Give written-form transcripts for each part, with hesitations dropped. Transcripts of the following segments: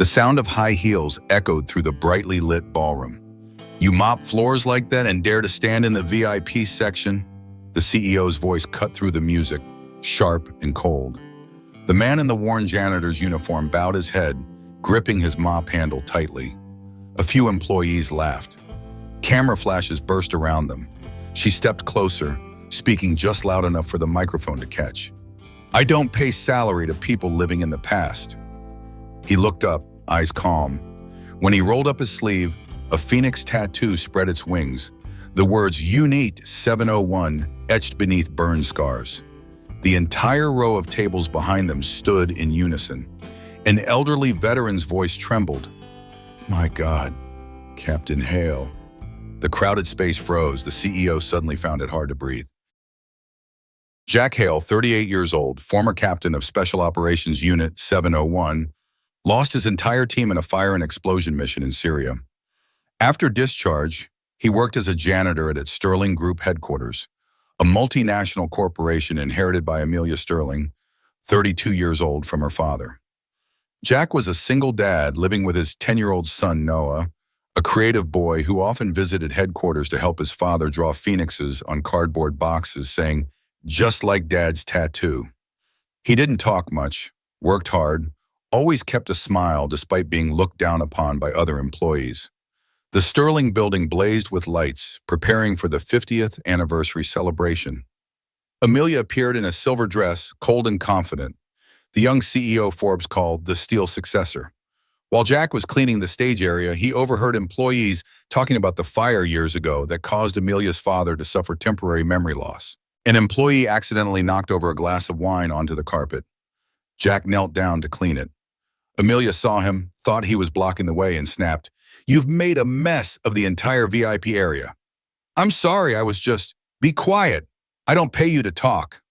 The sound of high heels echoed through the brightly lit ballroom. "You mop floors like that and dare to stand in the VIP section?" The CEO's voice cut through the music, sharp and cold. The man in the worn janitor's uniform bowed his head, gripping his mop handle tightly. A few employees laughed. Camera flashes burst around them. She stepped closer, speaking just loud enough for the microphone to catch. "I don't pay salary to people living in the past." He looked up, eyes calm. When he rolled up his sleeve, a phoenix tattoo spread its wings, the words "Unite 701" etched beneath burn scars. The entire row of tables behind them stood in unison. An elderly veteran's voice trembled. "My God, Captain Hale." The crowded space froze. The CEO suddenly found it hard to breathe. Jack Hale, 38 years old, former captain of Special Operations Unit 701, lost his entire team in a fire and explosion mission in Syria. After discharge, he worked as a janitor at its Sterling Group headquarters, a multinational corporation inherited by Amelia Sterling, 32 years old, from her father. Jack was a single dad living with his 10-year-old son, Noah, a creative boy who often visited headquarters to help his father draw phoenixes on cardboard boxes, saying, "Just like Dad's tattoo." He didn't talk much, worked hard, always kept a smile despite being looked down upon by other employees. The Sterling building blazed with lights, preparing for the 50th anniversary celebration. Amelia appeared in a silver dress, cold and confident. The young CEO Forbes called the steel successor. While Jack was cleaning the stage area, he overheard employees talking about the fire years ago that caused Amelia's father to suffer temporary memory loss. An employee accidentally knocked over a glass of wine onto the carpet. Jack knelt down to clean it. Amelia saw him, thought he was blocking the way, and snapped, "You've made a mess of the entire VIP area." "I'm sorry, I was just..." "Be quiet. I don't pay you to talk."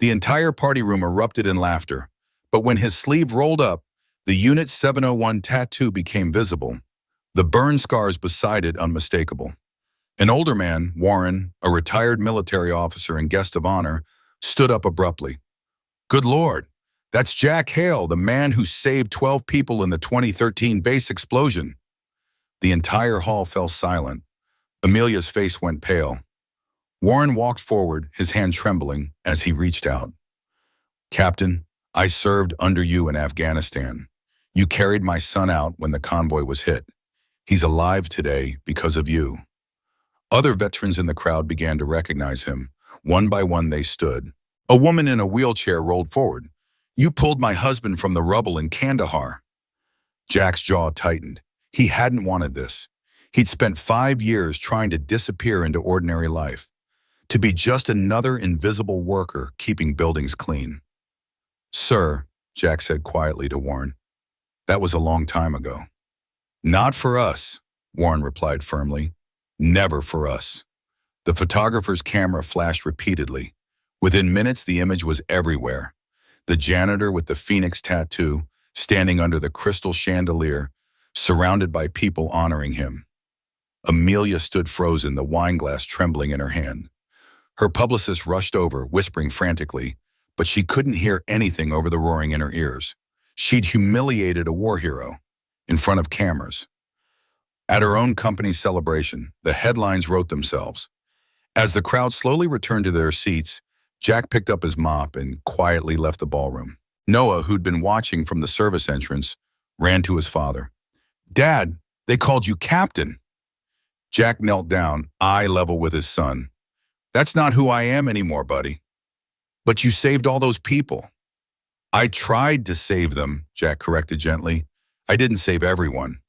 The entire party room erupted in laughter, but when his sleeve rolled up, the Unit 701 tattoo became visible, the burn scars beside it unmistakable. An older man, Warren, a retired military officer and guest of honor, stood up abruptly. "Good Lord, that's Jack Hale, the man who saved 12 people in the 2013 base explosion." The entire hall fell silent. Amelia's face went pale. Warren walked forward, his hand trembling as he reached out. "Captain, I served under you in Afghanistan. You carried my son out when the convoy was hit. He's alive today because of you." Other veterans in the crowd began to recognize him. One by one they stood. A woman in a wheelchair rolled forward. "You pulled my husband from the rubble in Kandahar." Jack's jaw tightened. He hadn't wanted this. He'd spent 5 years trying to disappear into ordinary life, to be just another invisible worker keeping buildings clean. "Sir," Jack said quietly to Warren, "that was a long time ago." "Not for us," Warren replied firmly. "Never for us." The photographer's camera flashed repeatedly. Within minutes, the image was everywhere. The janitor with the phoenix tattoo, standing under the crystal chandelier, surrounded by people honoring him. Amelia stood frozen, the wineglass trembling in her hand. Her publicist rushed over, whispering frantically, but she couldn't hear anything over the roaring in her ears. She'd humiliated a war hero in front of cameras. At her own company's celebration, the headlines wrote themselves. As the crowd slowly returned to their seats, Jack picked up his mop and quietly left the ballroom. Noah, who'd been watching from the service entrance, ran to his father. "Dad, they called you captain." Jack knelt down, eye level with his son. "That's not who I am anymore, buddy." "But you saved all those people." "I tried to save them," Jack corrected gently. "I didn't save everyone."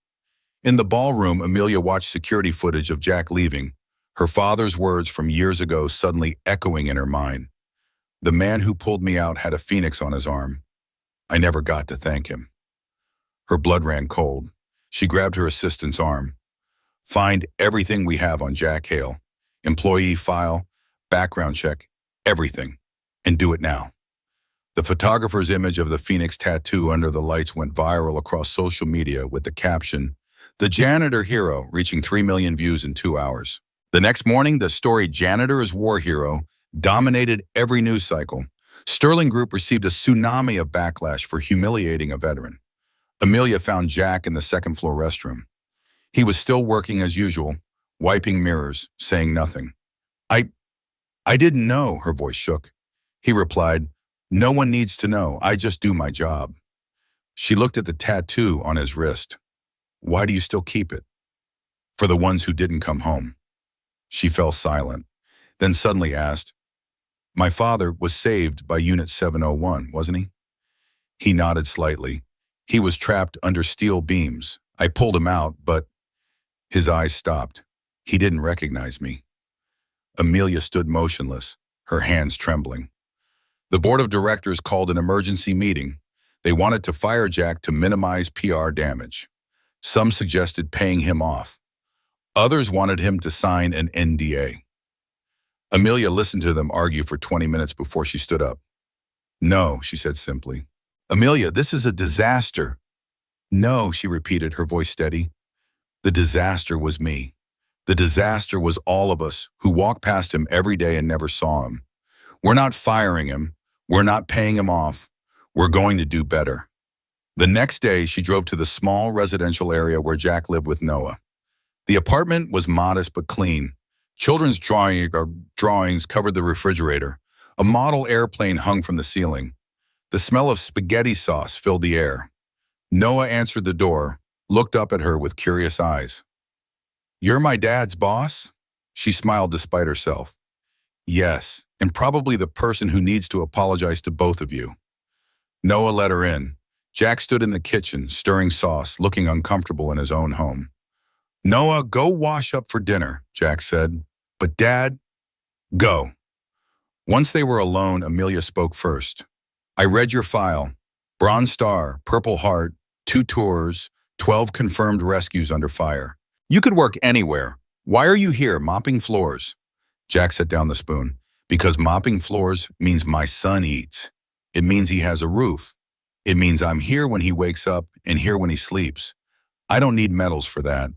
In the ballroom, Amelia watched security footage of Jack leaving, her father's words from years ago suddenly echoing in her mind. "The man who pulled me out had a phoenix on his arm. I never got to thank him." Her blood ran cold. She grabbed her assistant's arm. "Find everything we have on Jack Hale. Employee file, background check, everything. And do it now." The photographer's image of the phoenix tattoo under the lights went viral across social media with the caption, "The Janitor Hero," reaching 3 million views in 2 hours. The next morning, the story "Janitor is War Hero" dominated every news cycle. Sterling Group received a tsunami of backlash for humiliating a veteran. Amelia found Jack in the second-floor restroom. He was still working as usual, wiping mirrors, saying nothing. I, I didn't know, her voice shook. He replied, "No one needs to know. I just do my job." She looked at the tattoo on his wrist. "Why do you still keep it?" "For the ones who didn't come home." She fell silent, then suddenly asked, "My father was saved by Unit 701, wasn't he?" He nodded slightly. "He was trapped under steel beams. I pulled him out, but—" His eyes stopped. "He didn't recognize me." Amelia stood motionless, her hands trembling. The board of directors called an emergency meeting. They wanted to fire Jack to minimize PR damage. Some suggested paying him off. Others wanted him to sign an NDA. Amelia listened to them argue for 20 minutes before she stood up. "No," she said simply. "Amelia, this is a disaster." "No," she repeated, her voice steady. "The disaster was me. The disaster was all of us who walked past him every day and never saw him. We're not firing him. We're not paying him off. We're going to do better." The next day, she drove to the small residential area where Jack lived with Noah. The apartment was modest but clean. Children's drawings covered the refrigerator. A model airplane hung from the ceiling. The smell of spaghetti sauce filled the air. Noah answered the door, looked up at her with curious eyes. "You're my dad's boss?" She smiled despite herself. "Yes, and probably the person who needs to apologize to both of you." Noah let her in. Jack stood in the kitchen, stirring sauce, looking uncomfortable in his own home. "Noah, go wash up for dinner," Jack said. "But Dad, go." Once they were alone, Amelia spoke first. "I read your file. Bronze Star, Purple Heart, 2 tours, 12 confirmed rescues under fire. You could work anywhere. Why are you here mopping floors?" Jack set down the spoon. "Because mopping floors means my son eats. It means he has a roof. It means I'm here when he wakes up and here when he sleeps. I don't need medals for that."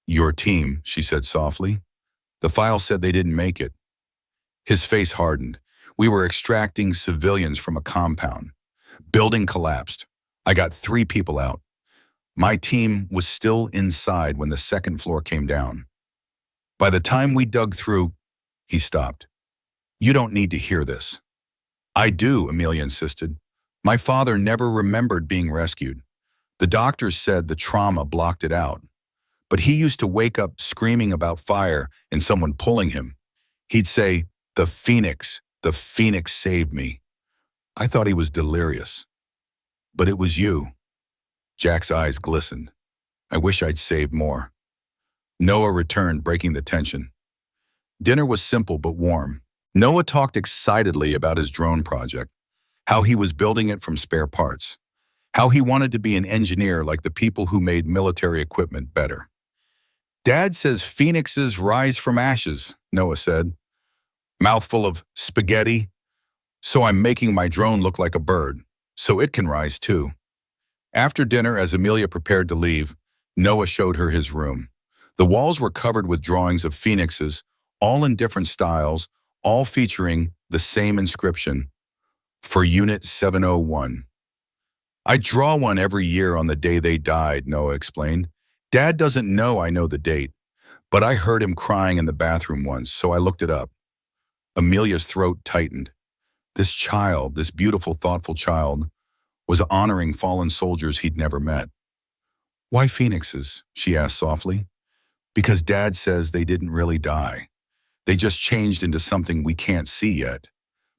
"Your team," she said softly. "The file said they didn't make it." His face hardened. "We were extracting civilians from a compound. Building collapsed. I got 3 people out. My team was still inside when the second floor came down. By the time we dug through—" He stopped. "You don't need to hear this." "I do," Amelia insisted. "My father never remembered being rescued. The doctors said the trauma blocked it out. But he used to wake up screaming about fire and someone pulling him. He'd say, the Phoenix saved me." I thought he was delirious. "But it was you." Jack's eyes glistened. "I wish I'd saved more." Noah returned, breaking the tension. Dinner was simple but warm. Noah talked excitedly about his drone project, how he was building it from spare parts, how he wanted to be an engineer like the people who made military equipment better. "Dad says phoenixes rise from ashes," Noah said. "Mouthful of spaghetti. So I'm making my drone look like a bird, so it can rise too." After dinner, as Amelia prepared to leave, Noah showed her his room. The walls were covered with drawings of phoenixes, all in different styles, all featuring the same inscription: "For Unit 701. "I draw one every year on the day they died," Noah explained. "Dad doesn't know I know the date, but I heard him crying in the bathroom once, so I looked it up." Amelia's throat tightened. This child, this beautiful, thoughtful child, was honoring fallen soldiers he'd never met. "Why phoenixes?" she asked softly. "Because Dad says they didn't really die. They just changed into something we can't see yet,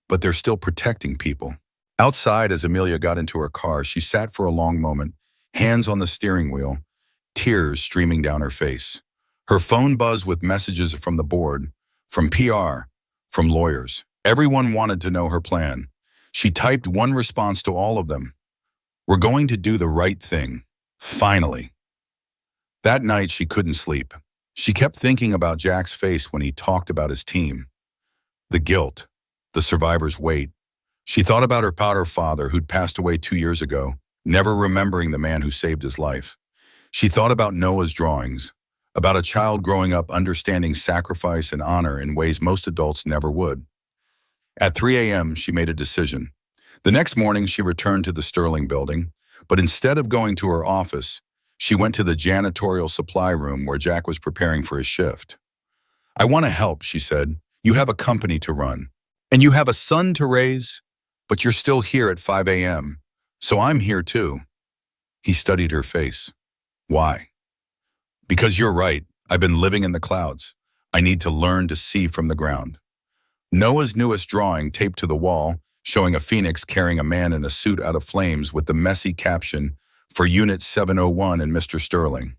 but they're still protecting people." Outside, as Amelia got into her car, she sat for a long moment, hands on the steering wheel, tears streaming down her face. Her phone buzzed with messages from the board, from PR, from lawyers. Everyone wanted to know her plan. She typed one response to all of them: "We're going to do the right thing. Finally." That night, she couldn't sleep. She kept thinking about Jack's face when he talked about his team. The guilt, the survivor's weight. She thought about her father who'd passed away 2 years ago, never remembering the man who saved his life. She thought about Noah's drawings, about a child growing up understanding sacrifice and honor in ways most adults never would. At 3 a.m., she made a decision. The next morning, she returned to the Sterling building, But instead of going to her office, she went to the janitorial supply room where Jack was preparing for his shift. "I want to help," she said. "You have a company to run, and you have a son to raise, but you're still here at 5 a.m., so I'm here too." He studied her face. "Why?" "Because you're right. I've been living in the clouds. I need to learn to see from the ground." Noah's newest drawing taped to the wall, showing a phoenix carrying a man in a suit out of flames with the messy caption, "For Unit 701 and Mr. Sterling."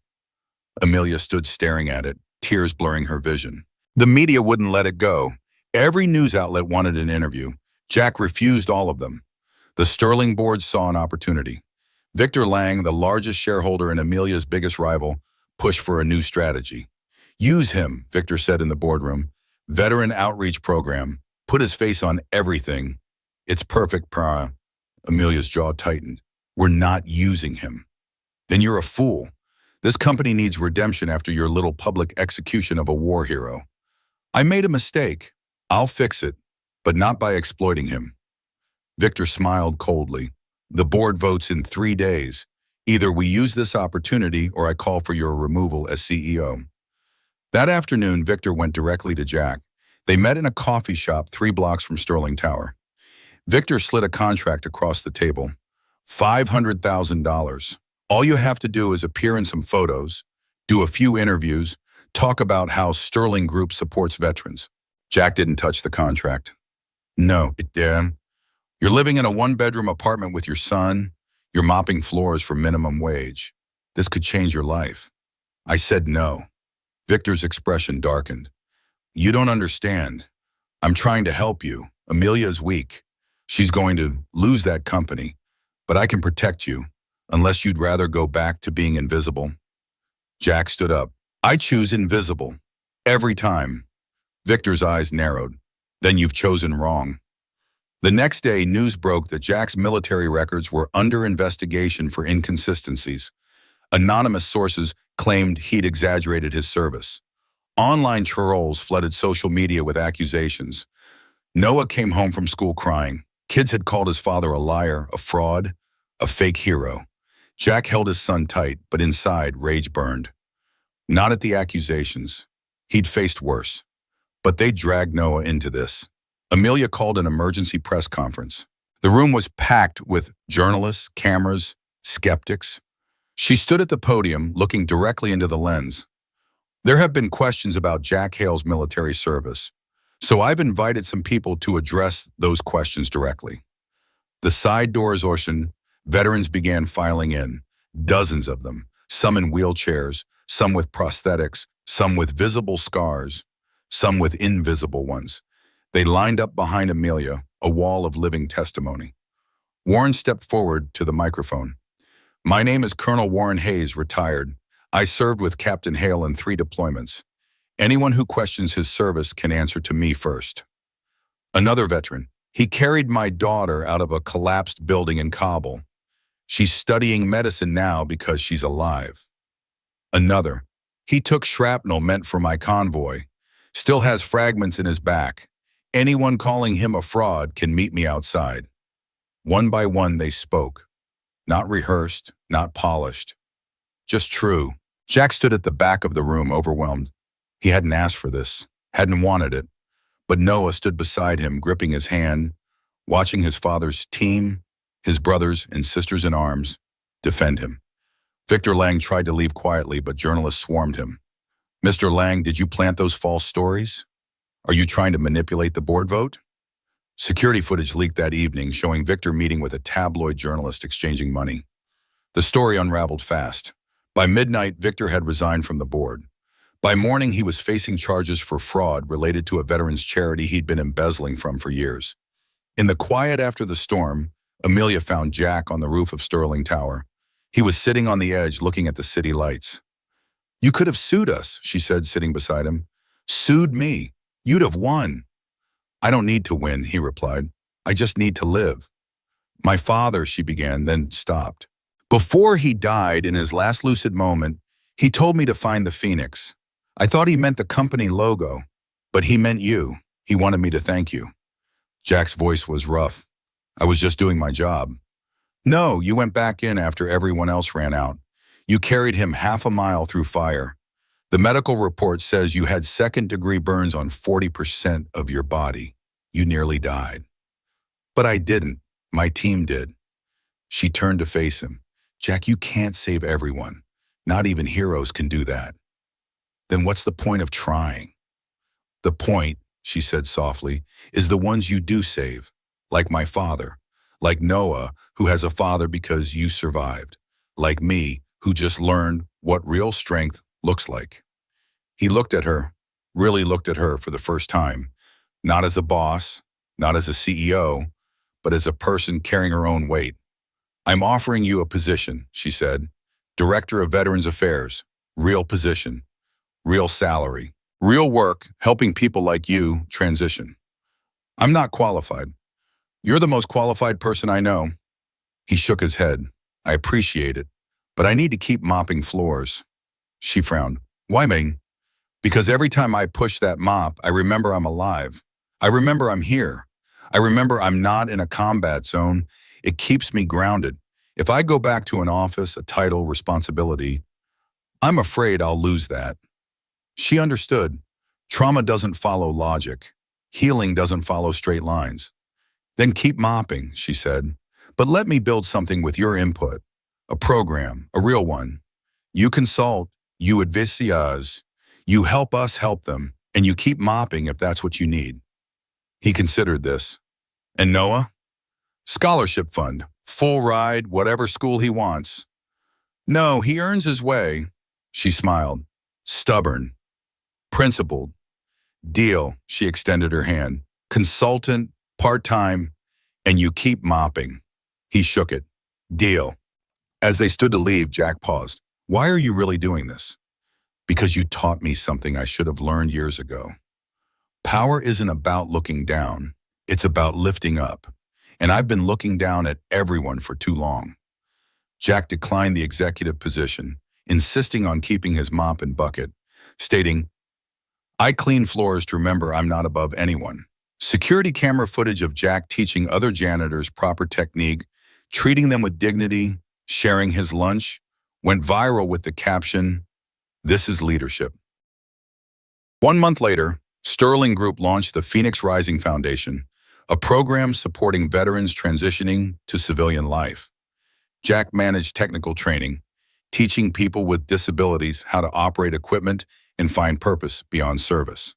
Amelia stood staring at it, tears blurring her vision. The media wouldn't let it go. Every news outlet wanted an interview. Jack refused all of them. The Sterling board saw an opportunity. Victor Lang, the largest shareholder and Amelia's biggest rival, pushed for a new strategy. "Use him," Victor said in the boardroom. "Veteran outreach program. Put his face on everything. It's perfect, Pra." Amelia's jaw tightened. "We're not using him." "Then you're a fool. This company needs redemption after your little public execution of a war hero." "I made a mistake. I'll fix it, but not by exploiting him." Victor smiled coldly. "The board votes in 3 days. Either we use this opportunity or I call for your removal as CEO." That afternoon, Victor went directly to Jack. They met in a coffee shop 3 blocks from Sterling Tower. Victor slid a contract across the table. $500,000. All you have to do is appear in some photos, do a few interviews, talk about how Sterling Group supports veterans. Jack didn't touch the contract. "No, you're living in a 1-bedroom apartment with your son. You're mopping floors for minimum wage. This could change your life." I said no. Victor's expression darkened. "You don't understand. I'm trying to help you. Amelia is weak. She's going to lose that company, but I can protect you, unless you'd rather go back to being invisible." Jack stood up. "I choose invisible. Every time." Victor's eyes narrowed. "Then you've chosen wrong." The next day, news broke that Jack's military records were under investigation for inconsistencies. Anonymous sources claimed he'd exaggerated his service. Online trolls flooded social media with accusations. Noah came home from school crying. Kids had called his father a liar, a fraud, a fake hero. Jack held his son tight, but inside, rage burned. Not at the accusations. He'd faced worse. But they dragged Noah into this. Amelia called an emergency press conference. The room was packed with journalists, cameras, skeptics. She stood at the podium, looking directly into the lens. "There have been questions about Jack Hale's military service, so I've invited some people to address those questions directly." The side doors opened. Veterans began filing in, dozens of them, some in wheelchairs, some with prosthetics, some with visible scars, some with invisible ones. They lined up behind Amelia, a wall of living testimony. Warren stepped forward to the microphone. "My name is Colonel Warren Hayes, retired. I served with Captain Hale in 3 deployments. Anyone who questions his service can answer to me first." Another veteran. "He carried my daughter out of a collapsed building in Kabul. She's studying medicine now because she's alive." Another. "He took shrapnel meant for my convoy. Still has fragments in his back. Anyone calling him a fraud can meet me outside." One by one they spoke. Not rehearsed, not polished. Just true. Jack stood at the back of the room, overwhelmed. He hadn't asked for this, hadn't wanted it. But Noah stood beside him, gripping his hand, watching his father's team, his brothers and sisters in arms, defend him. Victor Lang tried to leave quietly, but journalists swarmed him. "Mr. Lang, did you plant those false stories? Are you trying to manipulate the board vote?" Security footage leaked that evening, showing Victor meeting with a tabloid journalist exchanging money. The story unraveled fast. By midnight, Victor had resigned from the board. By morning, he was facing charges for fraud related to a veterans charity he'd been embezzling from for years. In the quiet after the storm, Amelia found Jack on the roof of Sterling Tower. He was sitting on the edge looking at the city lights. "You could have sued us," she said, sitting beside him. "Sued me. You'd have won." "I don't need to win," he replied. "I just need to live." "My father," she began, then stopped. "Before he died, in his last lucid moment, he told me to find the phoenix. I thought he meant the company logo, but he meant you. He wanted me to thank you." Jack's voice was rough. "I was just doing my job." No, you went back in after everyone else ran out. You carried him half a mile through fire. The medical report says you had second-degree burns on 40% of your body. You nearly died. But I didn't. My team did. She turned to face him. Jack, you can't save everyone. Not even heroes can do that. Then what's the point of trying? The point, she said softly, is the ones you do save. Like my father. Like Noah, who has a father because you survived. Like me, who just learned what real strength looks like. He looked at her, really looked at her for the first time. Not as a boss, not as a CEO, but as a person carrying her own weight. I'm offering you a position, she said. Director of Veterans Affairs. Real position. Real salary. Real work, helping people like you transition. I'm not qualified. You're the most qualified person I know. He shook his head. I appreciate it, but I need to keep mopping floors. She frowned. Why, Ming? Because every time I push that mop, I remember I'm alive. I remember I'm here. I remember I'm not in a combat zone. It keeps me grounded. If I go back to an office, a title, responsibility, I'm afraid I'll lose that. She understood. Trauma doesn't follow logic. Healing doesn't follow straight lines. Then keep mopping, she said. But let me build something with your input. A program, a real one. You consult, you advise, you help us help them, and you keep mopping if that's what you need. He considered this. And Noah? Scholarship fund, full ride, whatever school he wants. No, he earns his way. She smiled. Stubborn. Principled. Deal, she extended her hand. Consultant, part-time, and you keep mopping. He shook it. Deal. As they stood to leave, Jack paused. Why are you really doing this? Because you taught me something I should have learned years ago. Power isn't about looking down. It's about lifting up. And I've been looking down at everyone for too long. Jack declined the executive position, insisting on keeping his mop and bucket, stating, I clean floors to remember I'm not above anyone. Security camera footage of Jack teaching other janitors proper technique, treating them with dignity, sharing his lunch, went viral with the caption, This is leadership. 1 month later, Sterling Group launched the Phoenix Rising Foundation, a program supporting veterans transitioning to civilian life. Jack managed technical training, teaching people with disabilities how to operate equipment and find purpose beyond service.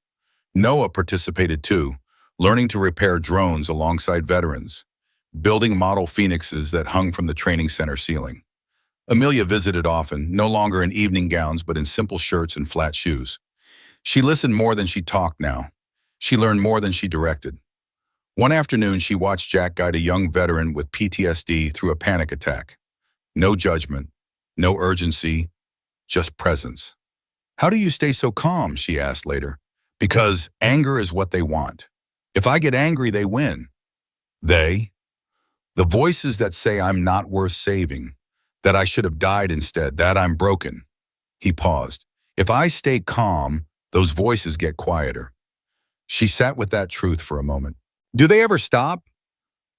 Noah participated too, learning to repair drones alongside veterans, building model phoenixes that hung from the training center ceiling. Amelia visited often, no longer in evening gowns but in simple shirts and flat shoes. She listened more than she talked now. She learned more than she directed. One afternoon, she watched Jack guide a young veteran with PTSD through a panic attack. No judgment, no urgency, just presence. How do you stay so calm, she asked later. Because anger is what they want. If I get angry, they win. They? The voices that say I'm not worth saving, that I should have died instead, that I'm broken. He paused. If I stay calm, those voices get quieter. She sat with that truth for a moment. Do they ever stop?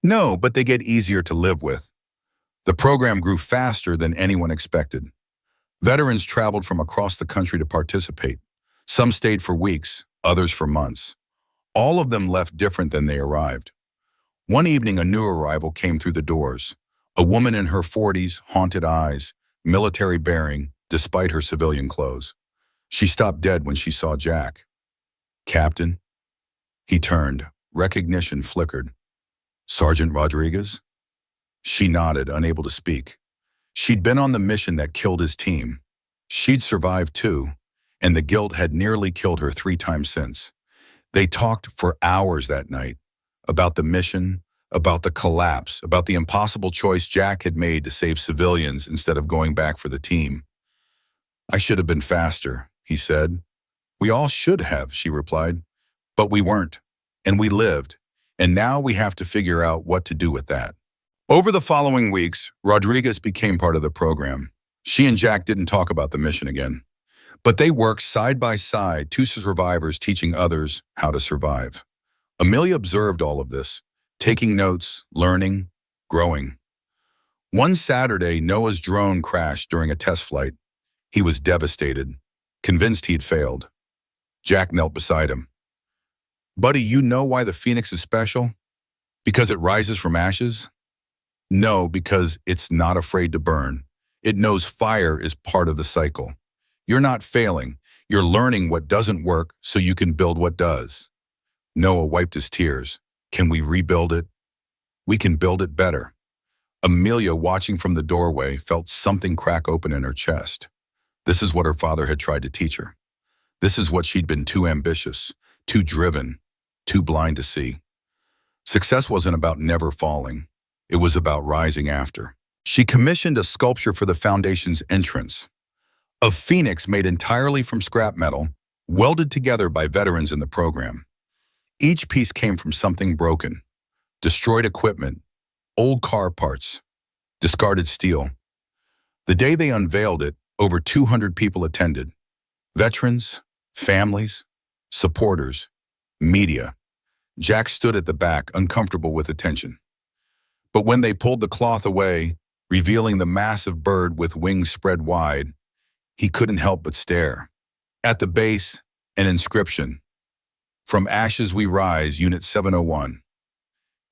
No, but they get easier to live with. The program grew faster than anyone expected. Veterans traveled from across the country to participate. Some stayed for weeks, others for months. All of them left different than they arrived. One evening, a new arrival came through the doors. A woman in her 40s, haunted eyes, military bearing, despite her civilian clothes. She stopped dead when she saw Jack. Captain? He turned. Recognition flickered. Sergeant Rodriguez? She nodded, unable to speak. She'd been on the mission that killed his team. She'd survived too, and the guilt had nearly killed her 3 times since. They talked for hours that night about the mission, about the collapse, about the impossible choice Jack had made to save civilians instead of going back for the team. I should have been faster, he said. We all should have, she replied. But we weren't, and we lived, and now we have to figure out what to do with that. Over the following weeks, Rodriguez became part of the program. She and Jack didn't talk about the mission again, but they worked side by side, 2 survivors teaching others how to survive. Amelia observed all of this, taking notes, learning, growing. One Saturday, Noah's drone crashed during a test flight. He was devastated, convinced he'd failed. Jack knelt beside him. Buddy, you know why the phoenix is special? Because it rises from ashes? No, because it's not afraid to burn. It knows fire is part of the cycle. You're not failing. You're learning what doesn't work so you can build what does. Noah wiped his tears. Can we rebuild it? We can build it better. Amelia, watching from the doorway, felt something crack open in her chest. This is what her father had tried to teach her. This is what she'd been too ambitious, too driven, too blind to see. Success wasn't about never falling. It was about rising after. She commissioned a sculpture for the foundation's entrance. A phoenix made entirely from scrap metal, welded together by veterans in the program. Each piece came from something broken: destroyed equipment, old car parts, discarded steel. The day they unveiled it, over 200 people attended. Veterans, families, supporters, media. Jack stood at the back, uncomfortable with attention. But when they pulled the cloth away, revealing the massive bird with wings spread wide, he couldn't help but stare. At the base, an inscription: "From ashes we rise, Unit 701.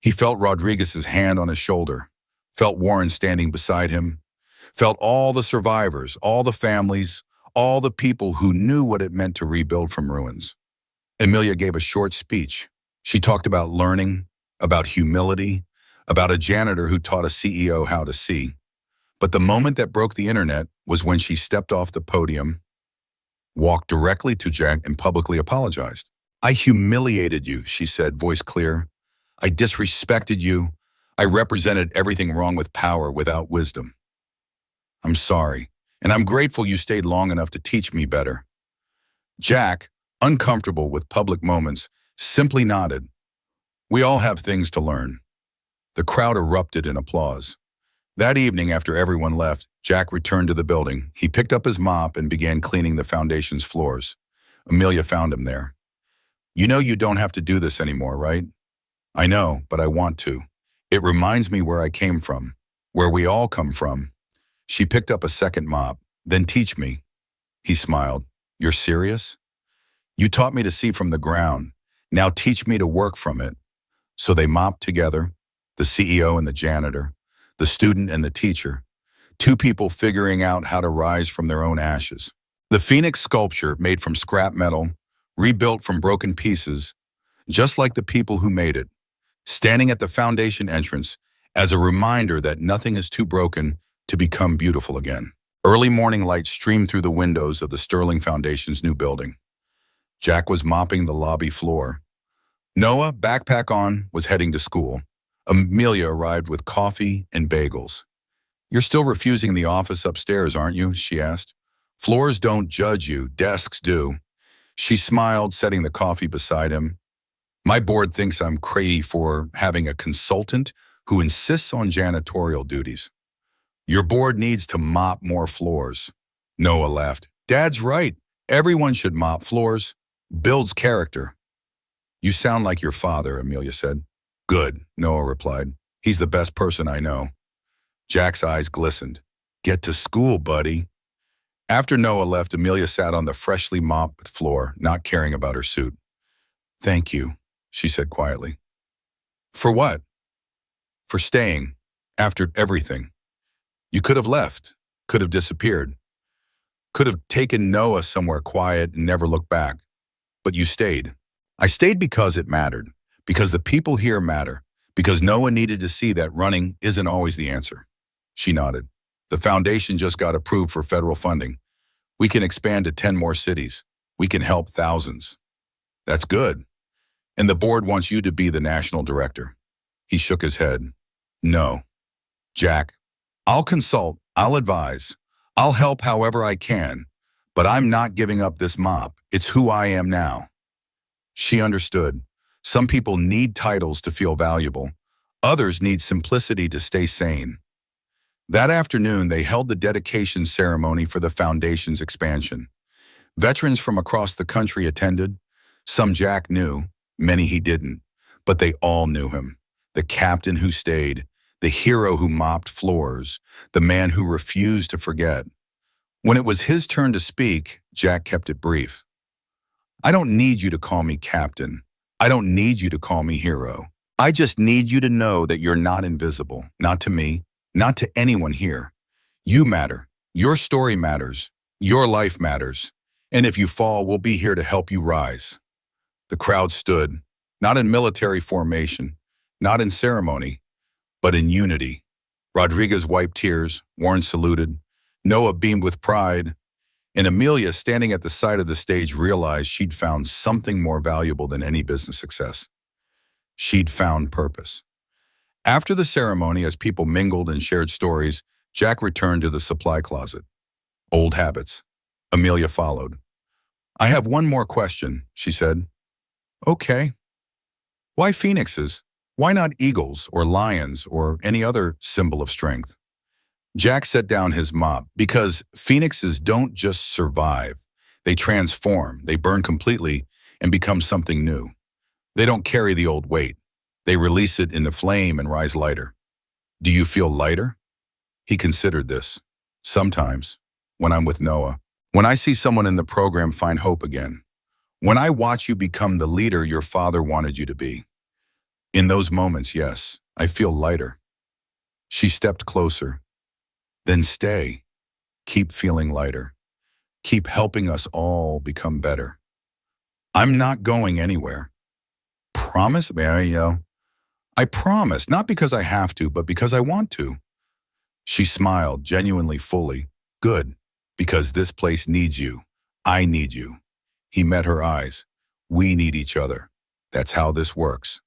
He felt Rodriguez's hand on his shoulder, felt Warren standing beside him, felt all the survivors, all the families, all the people who knew what it meant to rebuild from ruins. Amelia gave a short speech. She talked about learning, about humility, about a janitor who taught a CEO how to see. But the moment that broke the internet was when she stepped off the podium, walked directly to Jack, and publicly apologized. "I humiliated you," she said, voice clear. "I disrespected you. I represented everything wrong with power without wisdom. I'm sorry, and I'm grateful you stayed long enough to teach me better." Jack, uncomfortable with public moments, simply nodded. "We all have things to learn." The crowd erupted in applause. That evening, after everyone left, Jack returned to the building. He picked up his mop and began cleaning the foundation's floors. Amelia found him there. "You know you don't have to do this anymore, right?" "I know, but I want to. It reminds me where I came from, where we all come from." She picked up a second mop. "Then teach me." He smiled. "You're serious? You taught me to see from the ground. Now teach me to work from it." So they mopped together, the CEO and the janitor, the student and the teacher, two people figuring out how to rise from their own ashes. The Phoenix sculpture, made from scrap metal, rebuilt from broken pieces, just like the people who made it, standing at the foundation entrance as a reminder that nothing is too broken to become beautiful again. Early morning light streamed through the windows of the Sterling Foundation's new building. Jack was mopping the lobby floor. Noah, backpack on, was heading to school. Amelia arrived with coffee and bagels. "You're still refusing the office upstairs, aren't you?" she asked. "Floors don't judge you, desks do." She smiled, setting the coffee beside him. "My board thinks I'm crazy for having a consultant who insists on janitorial duties." "Your board needs to mop more floors." Noah laughed. "Dad's right. Everyone should mop floors. Builds character." "You sound like your father," Amelia said. "Good," Noah replied. "He's the best person I know." Jack's eyes glistened. "Get to school, buddy." After Noah left, Amelia sat on the freshly mopped floor, not caring about her suit. "Thank you," she said quietly. "For what?" "For staying. After everything. You could have left, could have disappeared, could have taken Noah somewhere quiet and never looked back. But you stayed." "I stayed because it mattered, because the people here matter, because Noah needed to see that running isn't always the answer." She nodded. "The foundation just got approved for federal funding. We can expand to 10 more cities. We can help thousands." "That's good. And the board wants you to be the national director." He shook his head. "No. Jack, I'll consult, I'll advise, I'll help however I can, but I'm not giving up this mop. It's who I am now." She understood. Some people need titles to feel valuable. Others need simplicity to stay sane. That afternoon, they held the dedication ceremony for the foundation's expansion. Veterans from across the country attended. Some Jack knew, many he didn't, but they all knew him. The captain who stayed, The hero who mopped floors, the man who refused to forget. When it was his turn to speak, Jack kept it brief. I don't need you to call me captain. I don't need you to call me hero. I just need you to know that you're not invisible, not to me, not to anyone here. You matter. Your story matters. Your life matters. And if you fall, we'll be here to help you rise. The crowd stood, not in military formation, not in ceremony, but in unity. Rodriguez wiped tears, Warren saluted, Noah beamed with pride, and Amelia, standing at the side of the stage, realized she'd found something more valuable than any business success. She'd found purpose. After the ceremony, as people mingled and shared stories, Jack returned to the supply closet. Old habits. Amelia followed. I have one more question, she said. Okay. Why phoenixes? Why not eagles or lions or any other symbol of strength? Jack set down his mop because phoenixes don't just survive. They transform, they burn completely and become something new. They don't carry the old weight. They release it in the flame and rise lighter. Do you feel lighter? He considered this. Sometimes, when I'm with Noah, when I see someone in the program find hope again, when I watch you become the leader your father wanted you to be. In those moments, yes, I feel lighter. She stepped closer. Then stay. Keep feeling lighter. Keep helping us all become better. I'm not going anywhere. Promise? I promise, not because I have to, but because I want to. She smiled, genuinely fully. Good, because this place needs you. I need you. He met her eyes. We need each other. That's how this works.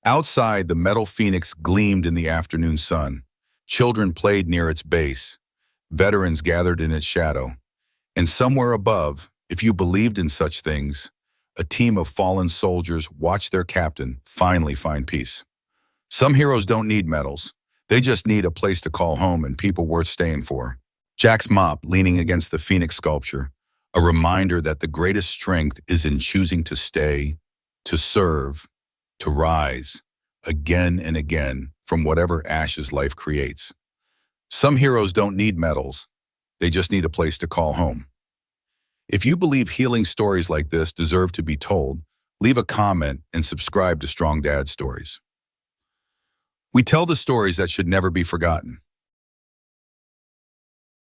Outside, the metal phoenix gleamed in the afternoon sun. Children played near its base. Veterans gathered in its shadow. And somewhere above, if you believed in such things, a team of fallen soldiers watched their captain finally find peace. Some heroes don't need medals. They just need a place to call home and people worth staying for. Jack's mop leaning against the phoenix sculpture, a reminder that the greatest strength is in choosing to stay, to serve, to rise, again and again from whatever ashes life creates. Some heroes don't need medals. They just need a place to call home. If you believe healing stories like this deserve to be told, leave a comment and subscribe to Strong Dad Stories. We tell the stories that should never be forgotten.